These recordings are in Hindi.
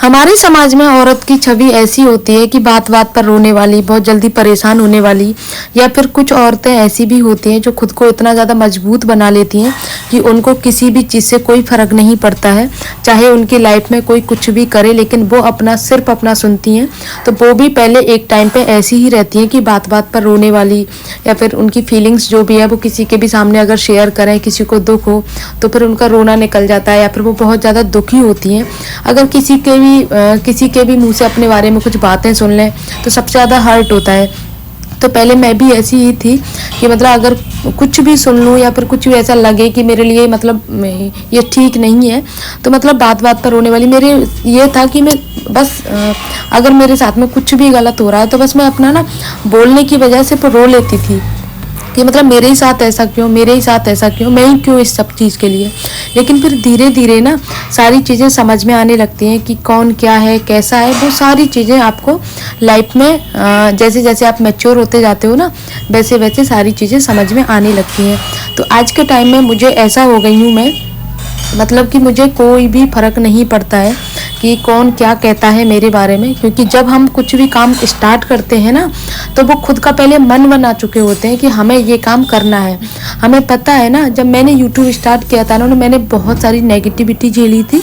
हमारे समाज में औरत की छवि ऐसी होती है कि बात बात पर रोने वाली, बहुत जल्दी परेशान होने वाली, या फिर कुछ औरतें ऐसी भी होती हैं जो खुद को इतना ज़्यादा मजबूत बना लेती हैं कि उनको किसी भी चीज़ से कोई फ़र्क नहीं पड़ता है। चाहे उनकी लाइफ में कोई कुछ भी करे, लेकिन वो अपना सिर्फ अपना सुनती हैं। तो वो भी पहले एक टाइम पे ऐसी ही रहती हैं कि बात बात पर रोने वाली, या फिर उनकी फीलिंग्स जो भी है वो किसी के भी सामने अगर शेयर करें, किसी को दुख हो तो फिर उनका रोना निकल जाता है, या फिर वो बहुत ज़्यादा दुखी होती हैं। अगर किसी के भी मुंह से अपने बारे में कुछ बातें सुन लें तो सबसे ज़्यादा हर्ट होता है। तो पहले मैं भी ऐसी ही थी कि मतलब अगर कुछ भी सुन लूँ या फिर कुछ भी ऐसा लगे कि मेरे लिए मतलब ये ठीक नहीं है, तो मतलब बात बात पर रोने वाली। मेरे ये था कि मैं बस अगर मेरे साथ में कुछ भी गलत हो रहा है तो बस मैं अपना ना बोलने की वजह से रो लेती थी कि मतलब मेरे ही साथ ऐसा क्यों, मेरे ही साथ ऐसा क्यों, मैं ही क्यों इस सब चीज़ के लिए। लेकिन फिर धीरे धीरे ना सारी चीज़ें समझ में आने लगती हैं कि कौन क्या है, कैसा है। वो सारी चीज़ें आपको लाइफ में जैसे जैसे आप मैच्योर होते जाते हो ना, वैसे वैसे सारी चीज़ें समझ में आने लगती हैं। तो आज के टाइम में मुझे ऐसा हो गई हूँ मैं, मतलब कि मुझे कोई भी फ़र्क नहीं पड़ता है कि कौन क्या कहता है मेरे बारे में, क्योंकि जब हम कुछ भी काम स्टार्ट करते हैं ना तो वो खुद का पहले मन बना चुके होते हैं कि हमें ये काम करना है। हमें पता है ना, जब मैंने यूट्यूब स्टार्ट किया था ना, मैंने बहुत सारी नेगेटिविटी झेली थी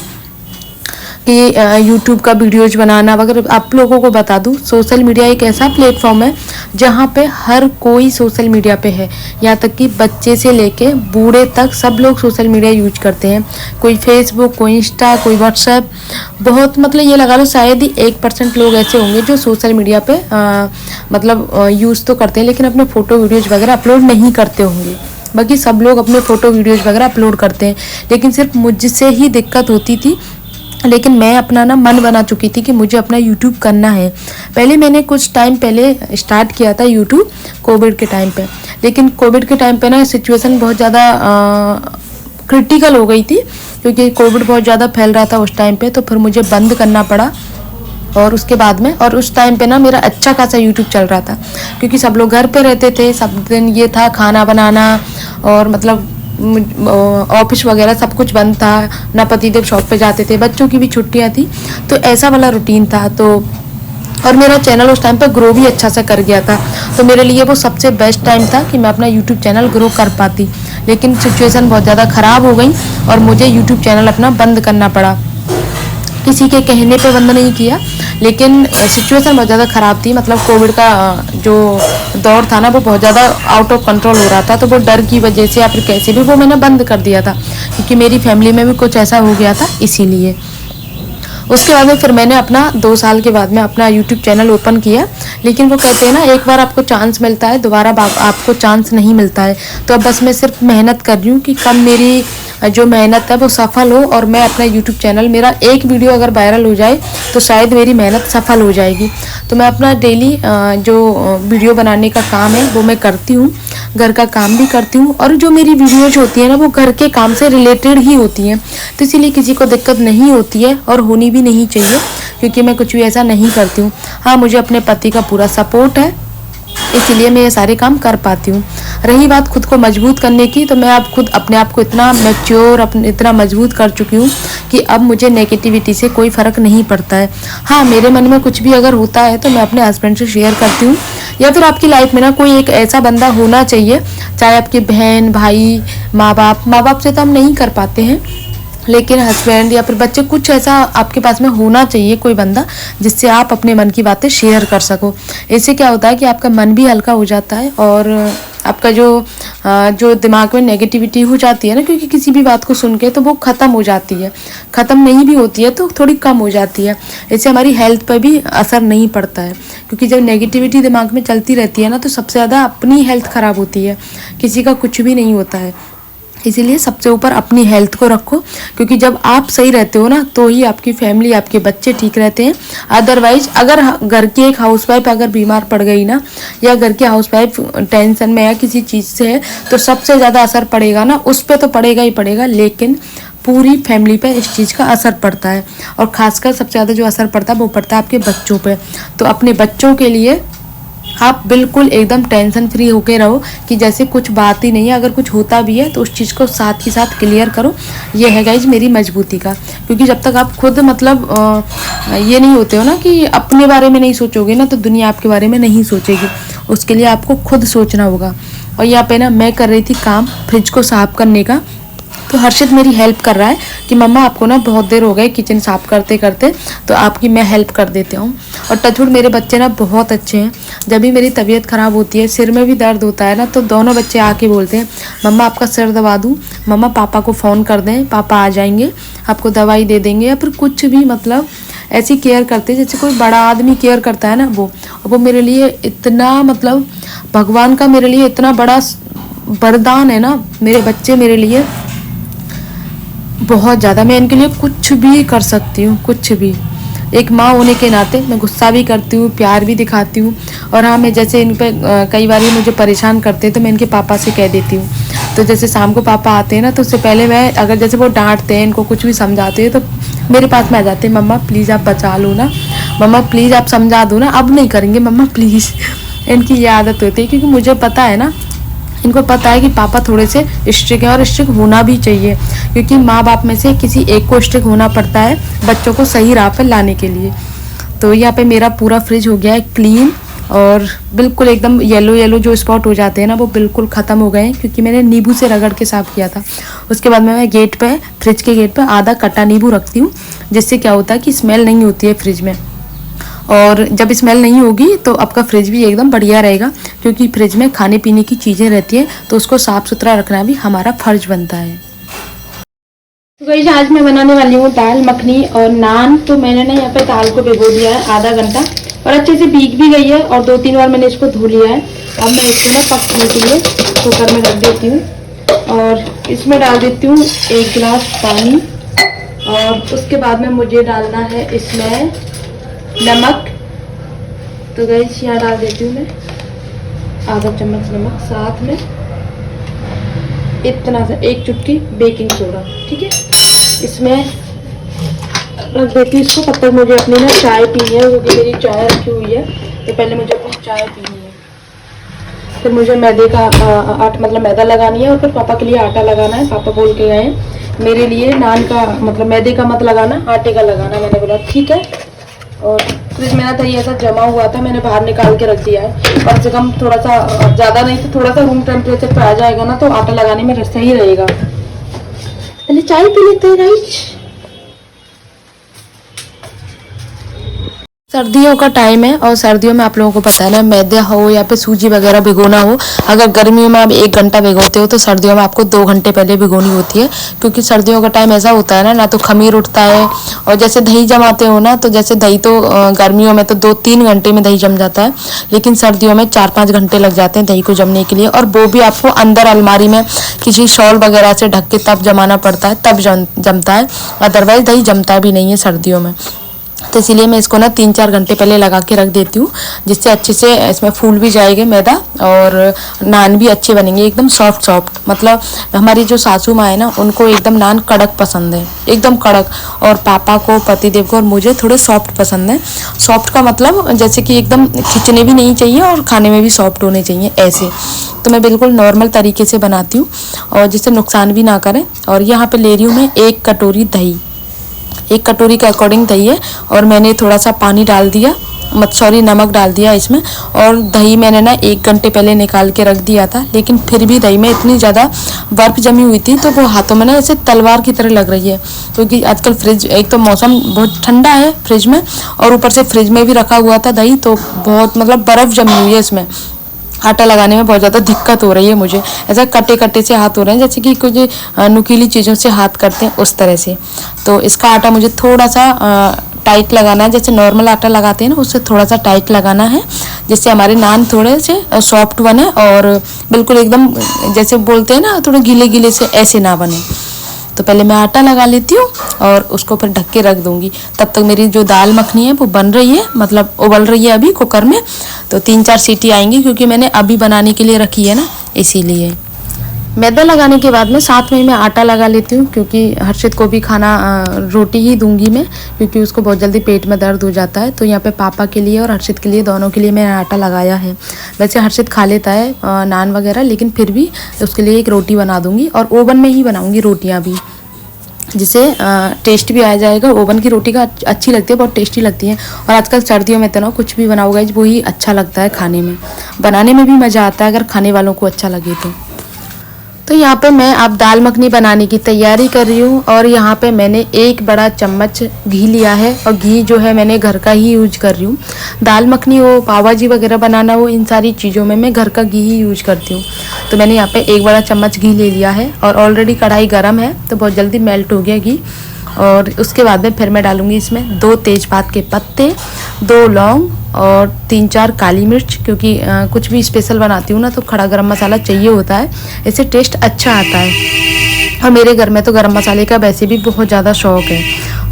कि यूट्यूब का वीडियोज बनाना वगैरह। आप लोगों को बता दूं, सोशल मीडिया एक ऐसा प्लेटफॉर्म है जहां पे हर कोई सोशल मीडिया पे है, यहाँ तक कि बच्चे से लेके बूढ़े तक सब लोग सोशल मीडिया यूज करते हैं। कोई फेसबुक, कोई इंस्टा, कोई व्हाट्सएप। बहुत मतलब ये लगा लो शायद ही 1% लोग ऐसे होंगे जो सोशल मीडिया पे मतलब यूज़ तो करते हैं, लेकिन अपने फ़ोटो वीडियोज़ वगैरह अपलोड नहीं करते होंगे। बाकी सब लोग अपने फ़ोटो वीडियोज़ वगैरह अपलोड करते हैं, लेकिन सिर्फ मुझसे ही दिक्कत होती थी। लेकिन मैं अपना ना मन बना चुकी थी कि मुझे अपना यूट्यूब करना है। पहले मैंने कुछ टाइम पहले स्टार्ट किया था यूट्यूब कोविड के टाइम पे, लेकिन कोविड के टाइम पे ना सिचुएशन बहुत ज़्यादा क्रिटिकल हो गई थी, क्योंकि कोविड बहुत ज़्यादा फैल रहा था उस टाइम पे। तो फिर मुझे बंद करना पड़ा। और उसके बाद में, और उस टाइम पे ना मेरा अच्छा खासा यूट्यूब चल रहा था, क्योंकि सब लोग घर पे रहते थे। सब दिन ये था खाना बनाना, और मतलब ऑफिस वगैरह सब कुछ बंद था ना, पतिदेव शॉप पे जाते थे, बच्चों की भी छुट्टियां थी। तो ऐसा वाला रूटीन था। तो और मेरा चैनल उस टाइम पे ग्रो भी अच्छा सा कर गया था। तो मेरे लिए वो सबसे बेस्ट टाइम था कि मैं अपना यूट्यूब चैनल ग्रो कर पाती। लेकिन सिचुएशन बहुत ज़्यादा ख़राब हो गई और मुझे यूट्यूब चैनल अपना बंद करना पड़ा। किसी के कहने पे बंद नहीं किया, लेकिन सिचुएशन बहुत ज़्यादा ख़राब थी। मतलब कोविड का जो दौर था ना, वो बहुत ज़्यादा आउट ऑफ कंट्रोल हो रहा था। तो वो डर की वजह से या फिर कैसे भी वो मैंने बंद कर दिया था, क्योंकि मेरी फैमिली में भी कुछ ऐसा हो गया था, इसीलिए। उसके बाद में फिर मैंने अपना 2 साल के बाद में अपना यूट्यूब चैनल ओपन किया। लेकिन वो कहते हैं ना, एक बार आपको चांस मिलता है, दोबारा आपको चांस नहीं मिलता है। तो अब बस मैं सिर्फ मेहनत कर रही हूँ कि कब मेरी जो मेहनत है वो सफल हो, और मैं अपना यूट्यूब चैनल, मेरा एक वीडियो अगर वायरल हो जाए तो शायद मेरी मेहनत सफल हो जाएगी। तो मैं अपना डेली जो वीडियो बनाने का काम है वो मैं करती हूँ, घर का काम भी करती हूँ, और जो मेरी वीडियोज होती है ना वो घर के काम से रिलेटेड ही होती हैं। तो इसीलिए किसी को दिक्कत नहीं होती है, और होनी भी नहीं चाहिए, क्योंकि मैं कुछ भी ऐसा नहीं करती हूँ। हाँ, मुझे अपने पति का पूरा सपोर्ट है, इसीलिए मैं ये सारे काम कर पाती हूँ। रही बात खुद को मजबूत करने की, तो मैं अब खुद अपने आप को इतना मैच्योर, इतना मजबूत कर चुकी हूँ कि अब मुझे नेगेटिविटी से कोई फ़र्क नहीं पड़ता है। हाँ, मेरे मन में कुछ भी अगर होता है तो मैं अपने हस्बैंड से शेयर करती हूँ, या फिर आपकी लाइफ में ना कोई एक ऐसा बंदा होना चाहिए, चाहे आपकी बहन, भाई, माँ बाप से तो हम नहीं कर पाते हैं, लेकिन हस्बैंड या फिर बच्चे, कुछ ऐसा आपके पास में होना चाहिए, कोई बंदा जिससे आप अपने मन की बातें शेयर कर सको। इससे क्या होता है कि आपका मन भी हल्का हो जाता है, और आपका जो दिमाग में नेगेटिविटी हो जाती है ना, क्योंकि किसी भी बात को सुन के तो वो ख़त्म हो जाती है, ख़त्म नहीं भी होती है तो थोड़ी कम हो जाती है। इससे हमारी हेल्थ पर भी असर नहीं पड़ता है, क्योंकि जब नेगेटिविटी दिमाग में चलती रहती है ना, तो सबसे ज़्यादा अपनी हेल्थ ख़राब होती है, किसी का कुछ भी नहीं होता है। इसीलिए सबसे ऊपर अपनी हेल्थ को रखो, क्योंकि जब आप सही रहते हो ना, तो ही आपकी फैमिली, आपके बच्चे ठीक रहते हैं। अदरवाइज अगर घर की एक हाउसवाइफ अगर बीमार पड़ गई ना, या घर की हाउसवाइफ टेंशन में या किसी चीज़ से है, तो सबसे ज़्यादा असर पड़ेगा ना उस पर, तो पड़ेगा ही पड़ेगा, लेकिन पूरी फैमिली पे इस चीज़ का असर पड़ता है। और ख़ासकर सबसे ज़्यादा जो असर पड़ता है वो पड़ता है आपके बच्चों पे। तो अपने बच्चों के लिए आप बिल्कुल एकदम टेंशन फ्री होके रहो कि जैसे कुछ बात ही नहीं है। अगर कुछ होता भी है तो उस चीज़ को साथ ही साथ क्लियर करो। ये है गाइज मेरी मजबूती का, क्योंकि जब तक आप खुद मतलब ये नहीं होते हो ना कि अपने बारे में नहीं सोचोगे ना, तो दुनिया आपके बारे में नहीं सोचेगी। उसके लिए आपको खुद सोचना होगा। और यहाँ पे ना मैं कर रही थी काम फ्रिज को साफ करने का, तो हर्षित मेरी हेल्प कर रहा है कि मम्मा आपको ना बहुत देर हो गई किचन साफ करते करते, तो आपकी मैं हेल्प कर देती हूँ। और टचवुड मेरे बच्चे ना बहुत अच्छे हैं। जब भी मेरी तबीयत ख़राब होती है, सिर में भी दर्द होता है ना, तो दोनों बच्चे आके बोलते हैं मम्मा आपका सिर दबा दूँ, मम्मा पापा को फ़ोन कर दें, पापा आ जाएंगे, आपको दवाई दे देंगे, या फिर कुछ भी मतलब ऐसी केयर करते हैं जैसे कोई बड़ा आदमी केयर करता है ना वो मेरे लिए इतना मतलब भगवान का मेरे लिए इतना बड़ा वरदान है ना। मेरे बच्चे मेरे लिए बहुत ज़्यादा, मैं इनके लिए कुछ भी कर सकती हूँ, कुछ भी। एक माँ होने के नाते मैं गुस्सा भी करती हूँ, प्यार भी दिखाती हूँ। और हाँ, मैं जैसे इन पे कई बार ये मुझे परेशान करते हैं तो मैं इनके पापा से कह देती हूँ। तो जैसे शाम को पापा आते हैं ना, तो उससे पहले मैं अगर जैसे वो डांटते हैं, इनको कुछ भी समझाते हैं, तो मेरे पास में आ जाते हैं, मम्मा प्लीज़ आप बचा लो ना, मम्मा प्लीज़ आप समझा दो ना, अब नहीं करेंगे मम्मा प्लीज़। इनकी ये आदत होती है, क्योंकि मुझे पता है ना, इनको पता है कि पापा थोड़े से स्ट्रिक्ट है, और स्ट्रिक्ट होना भी चाहिए, क्योंकि माँ बाप में से किसी एक को स्ट्रिक्ट होना पड़ता है बच्चों को सही राह पर लाने के लिए। तो यहाँ पे मेरा पूरा फ्रिज हो गया है क्लीन, और बिल्कुल एकदम येलो येलो जो स्पॉट हो जाते हैं ना, वो बिल्कुल ख़त्म हो गए हैं, क्योंकि मैंने नींबू से रगड़ के साफ़ किया था। उसके बाद मैं गेट पे, फ्रिज के गेट पे आधा कटा नींबू रखती हूँ, जिससे क्या होता है कि स्मेल नहीं होती है फ्रिज में। और जब स्मेल नहीं होगी तो आपका फ्रिज भी एकदम बढ़िया रहेगा, क्योंकि फ्रिज में खाने पीने की चीज़ें रहती हैं, तो उसको साफ़ सुथरा रखना भी हमारा फर्ज बनता है। तो गाइस आज मैं बनाने वाली हूँ दाल मखनी और नान। तो मैंने ना यहाँ पे दाल को भिगो दिया है आधा घंटा, और अच्छे से भीग भी गई है, और 2-3 बार मैंने इसको धो लिया है। अब मैं इसको ना पकने के लिए कुकर में रख देती हूँ, और इसमें डाल देती हूँ 1 गिलास पानी। और उसके बाद में मुझे डालना है इसमें नमक। तो गाइस यहाँ डाल देती हूँ मैं आधा चम्मच नमक, साथ में इतना सा 1 चुटकी बेकिंग सोडा, ठीक है। इसमें रख देती हूँ इसको, तब तक मुझे अपनी ना चाय पीनी है, क्योंकि मेरी चाय रखी हुई है, तो पहले मुझे अपनी चाय पीनी है। फिर मुझे मैदे का मतलब मैदा लगानी है, और फिर पापा के लिए आटा लगाना है। पापा बोल के गए हैं मेरे लिए नान का मतलब मैदे का मत लगाना, आटे का लगाना। मैंने बोला ठीक है। और फ्रिज में ना दही ऐसा जमा हुआ था, मैंने बाहर निकाल के रख दिया है। कम से कम थोड़ा सा, ज़्यादा नहीं तो थोड़ा सा रूम टेम्परेचर पे आ जाएगा ना, तो आटा लगाने में सही रहेगा। पहले चाय पी लेते हैं गाइस। सर्दियों का टाइम है, और सर्दियों में आप लोगों को पता है ना, मैदा हो या फिर सूजी वगैरह भिगोना हो, अगर गर्मियों में आप 1 घंटा भिगोते हो, तो सर्दियों में आपको 2 घंटे पहले भिगोनी होती है, क्योंकि सर्दियों का टाइम ऐसा होता है ना तो खमीर उठता है। और जैसे दही जमाते हो ना, तो जैसे दही तो गर्मियों में तो 2-3 घंटे में दही जम जाता है, लेकिन सर्दियों में 4-5 घंटे लग जाते हैं दही को जमने के लिए। और वो भी आपको अंदर अलमारी में किसी शॉल वगैरह से ढक के तब जमाना पड़ता है, तब जमता है, अदरवाइज दही जमता भी नहीं है सर्दियों में। तो इसीलिए मैं इसको ना 3-4 घंटे पहले लगा के रख देती हूँ, जिससे अच्छे से इसमें फूल भी जाएगा मैदा, और नान भी अच्छे बनेंगे एकदम सॉफ्ट सॉफ्ट। मतलब हमारी जो सासू माँ है ना, उनको एकदम नान कड़क पसंद है, एकदम कड़क, और पापा को, पतिदेव को और मुझे थोड़े सॉफ्ट पसंद है। सॉफ्ट का मतलब जैसे कि एकदम खिंचने भी नहीं चाहिए और खाने में भी सॉफ्ट होने चाहिए, ऐसे। तो मैं बिल्कुल नॉर्मल तरीके से बनाती हूँ, और जिससे नुकसान भी ना करें। और यहाँ पर ले रही हूँ मैं 1 कटोरी दही, 1 कटोरी के अकॉर्डिंग दही है, और मैंने थोड़ा सा पानी डाल दिया, नमक डाल दिया इसमें। और दही मैंने ना 1 घंटे पहले निकाल के रख दिया था, लेकिन फिर भी दही में इतनी ज़्यादा बर्फ़ जमी हुई थी, तो वो हाथों में ना ऐसे तलवार की तरह लग रही है, क्योंकि आजकल फ्रिज, एक तो मौसम बहुत ठंडा है फ्रिज में, और ऊपर से फ्रिज में भी रखा हुआ था दही, तो बहुत मतलब बर्फ़ जमी हुई है इसमें। आटा लगाने में बहुत ज़्यादा दिक्कत हो रही है मुझे, ऐसा कटे कटे से हाथ हो रहे हैं, जैसे कि कुछ नुकीली चीज़ों से हाथ करते हैं उस तरह से। तो इसका आटा मुझे थोड़ा सा टाइट लगाना है, जैसे नॉर्मल आटा लगाते हैं ना, उससे थोड़ा सा टाइट लगाना है, जिससे हमारे नान थोड़े से सॉफ्ट बने, और बिल्कुल एकदम जैसे बोलते हैं ना, थोड़े गीले गीले से ऐसे ना बने। तो पहले मैं आटा लगा लेती हूँ, और उसको फिर ढक के रख दूँगी। तब तक मेरी जो दाल मखनी है वो बन रही है, मतलब उबल रही है अभी कुकर में। तो 3-4 सीटी आएंगी, क्योंकि मैंने अभी बनाने के लिए रखी है ना, इसीलिए। मैदा लगाने के बाद में साथ में मैं आटा लगा लेती हूँ, क्योंकि हर्षित को भी खाना रोटी ही दूंगी मैं, क्योंकि उसको बहुत जल्दी पेट में दर्द हो जाता है। तो यहाँ पे पापा के लिए और हर्षित के लिए दोनों के लिए मैंने आटा लगाया है। वैसे हर्षित खा लेता है नान वगैरह, लेकिन फिर भी उसके लिए एक रोटी बना दूंगी और ओवन में ही बनाऊंगी रोटियाँ भी, जिससे टेस्ट भी आ जाएगा। ओवन की रोटी का अच्छी लगती है, बहुत टेस्टी लगती है। और आजकल सर्दियों में तो ना कुछ भी बनाओगे वही अच्छा लगता है खाने में, बनाने में भी मज़ा आता है अगर खाने वालों को अच्छा लगे तो यहाँ पे मैं अब दाल मखनी बनाने की तैयारी कर रही हूँ। और यहाँ पे मैंने एक बड़ा चम्मच घी लिया है, और घी जो है मैंने घर का ही यूज कर रही हूँ। दाल मखनी हो, पाव भाजी वगैरह बनाना हो, इन सारी चीज़ों में मैं घर का घी ही यूज करती हूँ। तो मैंने यहाँ पे एक बड़ा चम्मच घी ले लिया है, और ऑलरेडी कढ़ाई गर्म है तो बहुत जल्दी मेल्ट हो गया घी। और उसके बाद में फिर मैं डालूँगी इसमें 2 तेज़पात के पत्ते, 2 लौंग और 3-4 काली मिर्च, क्योंकि कुछ भी स्पेशल बनाती हूँ ना तो खड़ा गरम मसाला चाहिए होता है, इससे टेस्ट अच्छा आता है। और मेरे घर में तो गरम मसाले का वैसे भी बहुत ज़्यादा शौक है।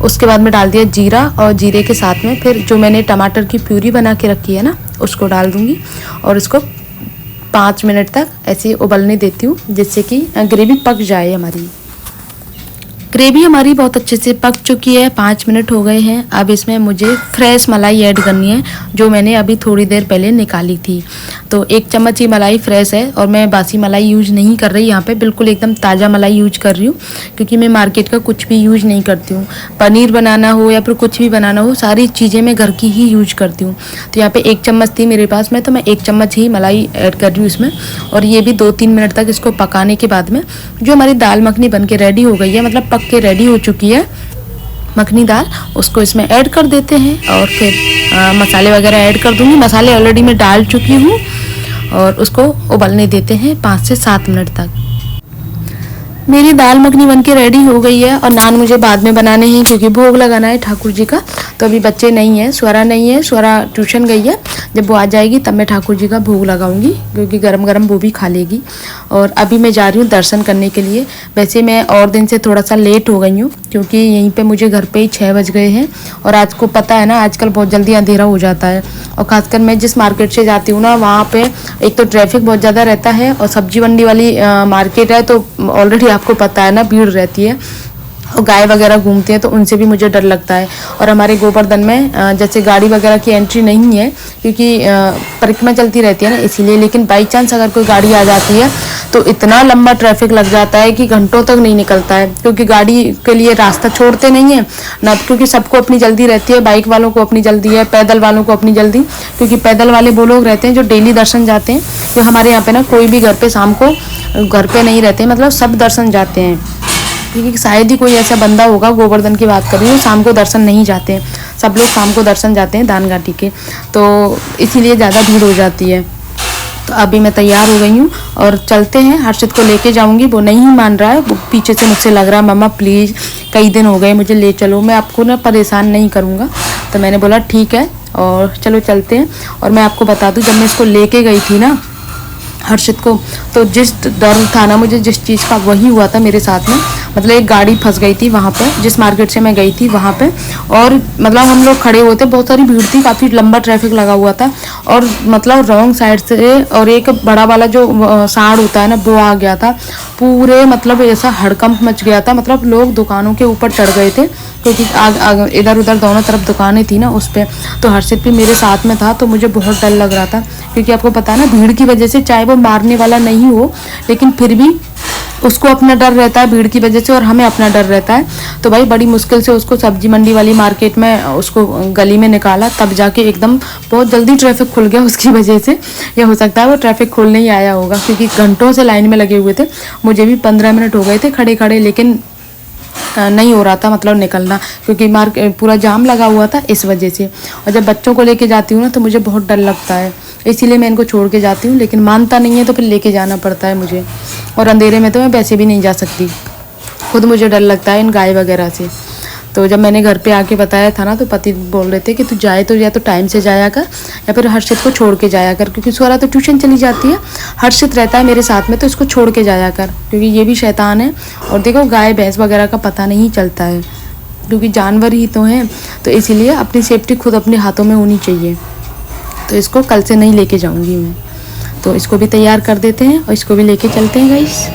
उसके बाद में डाल दिया जीरा, और जीरे के साथ में फिर जो मैंने टमाटर की प्यूरी बना के रखी है ना उसको डाल दूँगी, और इसको 5 मिनट तक ऐसे उबलने देती हूँ, जिससे कि ग्रेवी पक जाए हमारी। ग्रेवी हमारी बहुत अच्छे से पक चुकी है, 5 मिनट हो गए हैं। अब इसमें मुझे फ्रेश मलाई ऐड करनी है, जो मैंने अभी थोड़ी देर पहले निकाली थी। तो 1 चम्मच ही मलाई फ्रेश है, और मैं बासी मलाई यूज नहीं कर रही यहाँ पे, बिल्कुल एकदम ताज़ा मलाई यूज कर रही हूँ, क्योंकि मैं मार्केट का कुछ भी यूज नहीं करती हूँ। पनीर बनाना हो या फिर कुछ भी बनाना हो, सारी चीज़ें मैं घर की ही यूज करती हूँ। तो यहाँ पे 1 चम्मच थी मेरे पास में, तो मैं 1 चम्मच ही मलाई ऐड कर रही हूँ इसमें। और ये भी 2-3 मिनट तक इसको पकाने के बाद में जो हमारी दाल मखनी बन के रेडी हो गई है, मतलब पक के रेडी हो चुकी है मखनी दाल, उसको इसमें ऐड कर देते हैं। और फिर मसाले वगैरह ऐड कर दूंगी। मसाले ऑलरेडी मैं डाल चुकी हूँ, और उसको उबलने देते हैं 5 से 7 मिनट तक। मेरी दाल मखनी बनके रेडी हो गई है, और नान मुझे बाद में बनाने हैं, क्योंकि भोग लगाना है ठाकुर जी का। तो अभी बच्चे नहीं हैं, स्वरा नहीं है, स्वरा ट्यूशन गई है। जब वो आ जाएगी तब मैं ठाकुर जी का भोग लगाऊंगी, क्योंकि गरम गरम वो भी खा लेगी। और अभी मैं जा रही हूँ दर्शन करने के लिए। वैसे मैं और दिन से थोड़ा सा लेट हो गई हूँ, क्योंकि यहीं पे मुझे घर पे ही 6 बज गए हैं। और आज को पता है ना, आजकल बहुत जल्दी अंधेरा हो जाता है। और ख़ासकर मैं जिस मार्केट से जाती हूँ ना, वहाँ पे एक तो ट्रैफिक बहुत ज़्यादा रहता है, और सब्जी मंडी वाली मार्केट है, तो ऑलरेडी आपको पता है ना भीड़ रहती है, और गाय वगैरह घूमती हैं, तो उनसे भी मुझे डर लगता है। और हमारे गोवर्धन में जैसे गाड़ी वगैरह की एंट्री नहीं है, क्योंकि परिक्रमा चलती रहती है ना, इसीलिए। लेकिन बाई चांस अगर कोई गाड़ी आ जाती है तो इतना लंबा ट्रैफिक लग जाता है कि घंटों तक नहीं निकलता है, क्योंकि गाड़ी के लिए रास्ता छोड़ते नहीं है ना, क्योंकि सबको अपनी जल्दी रहती है। बाइक वालों को अपनी जल्दी है, पैदल वालों को अपनी जल्दी, क्योंकि पैदल वाले वो लोग रहते हैं जो डेली दर्शन जाते हैं। तो हमारे यहाँ पे ना कोई भी घर पे शाम को घर पे नहीं रहते, मतलब सब दर्शन जाते हैं, क्योंकि शायद ही कोई ऐसा बंदा होगा, गोवर्धन की बात कर रही हूँ, शाम को दर्शन नहीं जाते हैं। सब लोग शाम को दर्शन जाते हैं दान घाटी के, तो इसीलिए ज़्यादा भीड़ हो जाती है। तो अभी मैं तैयार हो गई हूँ और चलते हैं। हर्षित को लेके जाऊँगी, वो नहीं मान रहा है, वो पीछे से मुझसे लग रहा है मम्मा प्लीज़ कई दिन हो गए मुझे ले चलो, मैं आपको ना परेशान नहीं करूँगा। तो मैंने बोला ठीक है, और चलो चलते हैं। और मैं आपको बता दूँ, जब मैं इसको लेके गई थी ना हर्षित को, तो जिस डर था ना मुझे जिस चीज़ का, वही हुआ था मेरे साथ में। मतलब एक गाड़ी फंस गई थी वहाँ पे, जिस मार्केट से मैं गई थी वहाँ पे, और मतलब हम लोग खड़े हुए थे, बहुत सारी भीड़ थी, काफ़ी लंबा ट्रैफिक लगा हुआ था, और मतलब रॉन्ग साइड से और एक बड़ा वाला जो साड़ होता है ना वो आ गया था। पूरे मतलब ऐसा हड़कंप मच गया था, मतलब लोग दुकानों के ऊपर चढ़ गए थे, क्योंकि इधर उधर दोनों तरफ दुकानें थी ना उस पर। तो हर्षित भी मेरे साथ में था, तो मुझे बहुत डर लग रहा था, क्योंकि आपको पता है ना भीड़ की वजह से, चाहे वो मारने वाला नहीं हो लेकिन फिर भी उसको अपना डर रहता है भीड़ की वजह से, और हमें अपना डर रहता है। तो भाई बड़ी मुश्किल से उसको सब्जी मंडी वाली मार्केट में उसको गली में निकाला, तब जाके एकदम बहुत जल्दी ट्रैफिक खुल गया उसकी वजह से। या हो सकता है वो ट्रैफिक खुलने ही आया होगा, क्योंकि घंटों से लाइन में लगे हुए थे। मुझे भी 15 मिनट हो गए थे खड़े खड़े, लेकिन नहीं हो रहा था मतलब निकलना, क्योंकि पूरा जाम लगा हुआ था इस वजह से। और जब बच्चों को लेके जाती हूँ ना तो मुझे बहुत डर लगता है, इसीलिए मैं इनको छोड़ के जाती हूँ, लेकिन मानता नहीं है तो फिर लेके जाना पड़ता है मुझे। और अंधेरे में तो मैं वैसे भी नहीं जा सकती, खुद मुझे डर लगता है इन गाय वगैरह से। तो जब मैंने घर पे आके बताया था ना, तो पति बोल रहे थे कि तू जाए तो या तो टाइम से जाया कर, या फिर हर्षित को छोड़ के जाया कर, क्योंकि स्वरा तो ट्यूशन चली जाती है, हर्षित रहता है मेरे साथ में, तो इसको छोड़ के जाया कर, क्योंकि ये भी शैतान है। और देखो गाय भैंस वगैरह का पता नहीं चलता है, क्योंकि जानवर ही तो हैं, तो इसीलिए अपनी सेफ्टी खुद अपने हाथों में होनी चाहिए। तो इसको कल से नहीं लेके जाऊँगी मैं। तो इसको भी तैयार कर देते हैं और इसको भी लेके चलते हैं गाइस।